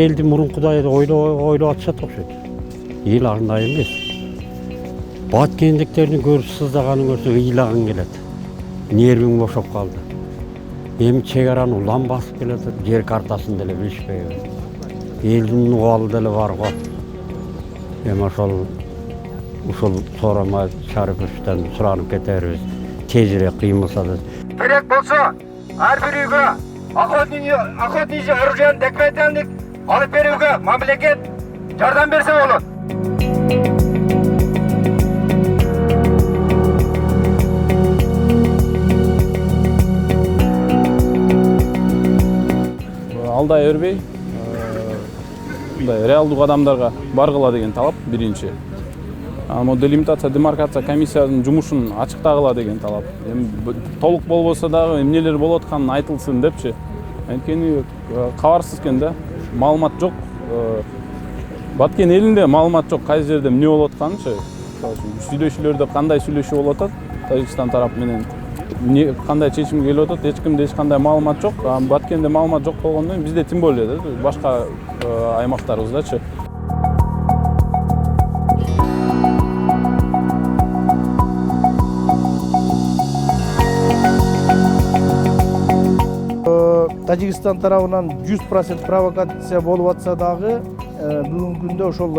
элди мурункудай ойлоп атышат окшойт. Эл андай эмес. Баткендиктердин көрүп сыздаганын көрсөк ыйлагың келет. Нервиң бошоп калды. Эми чек араны улам басып келатат, жер картасын деле билишпей. Элдин убалы деле бар го. Эми ушул Сооронбай Шариповичтен суранып кетербиз. Тезирээк кыймылса да. Керек болсо, ар бир үйгө охотничий оружиен документальник алып берүүгө мамлекет жардам берсе болот. Алдай өрбей, реалдуу адамдарга баргыла деген талап биринчи. Делимитация, демаркация комиссиянын жумушун ачыктагыла деген талап. Толук болбосо дагы эмнелер болуп атканын айтылсын депчи. Анткени кабарсыз экен да, маалымат жок. Баткен элинде маалымат жок, кайсы жерде эмне болуп атканынчы. Сүйлөшүүлөрдө кандай сүйлөшүү болуп атат, Тажикстан тарап менен кандай чечим келип атат, эч кимде эч кандай маалымат жок. Баткенде маалымат жок болгондон кийин бизде тим более башка аймактарыбыздачы. Тажикстан тарабынан 100% провокация болуп атса дагы бүгүнкү күндө ошол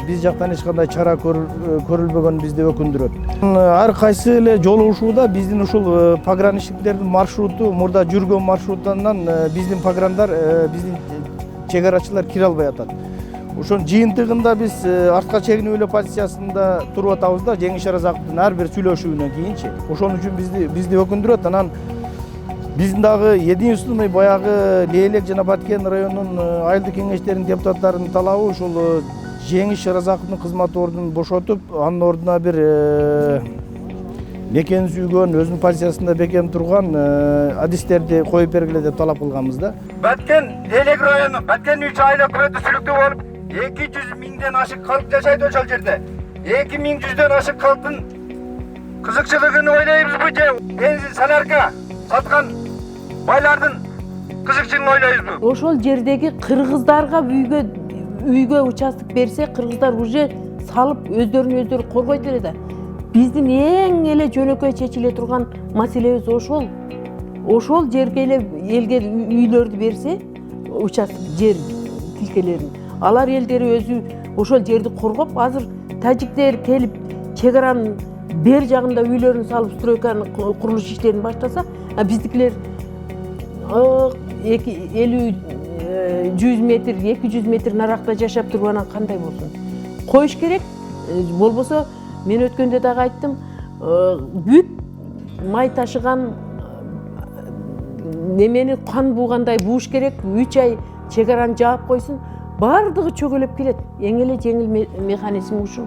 биз жактан эч кандай чара көрүлбөгөн бизди өкүндүрөт. Ар кайсы эле жолугушууда биздин ушул пограничниктердин маршруту, мурда жүргөн маршруттан биздин пограндар, биздин чек арачылар кире албай атат. Ошонун жыйынтыгында биз артка чегинүү эле позициясында туруп атабыз да, Жеңиш Оразаковдун ар бир сүйлөшүүнөн кийинчи. Ошон үчүн бизди өкүндүрөт. Анан биздин дагы единственный баягы Лейлек жана Баткен районунун айылдык кеңештеринин депутаттарынын талабы ушул Жеңиш Оразаковдун кызмат ордун бошотуп, анын ордуна бир бекем сүйгөн, өзүнүн позициясында бекем турган адистерди коюп бергиле деп талап кылганбыз да. Баткен Лейлек району, Баткен 3 айыл өкмөтү сүлүктүү болуп, 200 миңден ашык калк жашайт ошол жерде. 2100дөн ашык калктын кызыкчылыгын ойлойбузбу же бензин солярка саткан байлардын кызыкчылыгын ойлойбузбу? Ошол жердеги кыргыздарга үйгө участок берсе, кыргыздар уже салып өздөрүн коргойт эле да. Биздин эң эле жөнөкөй чечиле турган маселебиз ошол. Ошол жерге эле элге үйлөрдү берсе, участок жер тилкелерин. Алар элдери өзү ошол жерди коргоп, азыр тажиктер келип чек аранын бер жагында үйлөрүн салып стройканын курулуш иштерин баштаса, биздикилер 50-100 метр, 200 метр наракта жашап туруп анан кандай болсун? Коюш керек. Болбосо мен өткөндө дагы айттым, бүт май ташыган немени кан буугандай бууш керек, 3 ай чек араны жаап койсун. Бардыгы чөгөлөп келет. Эң эле жеңил механизм ушул.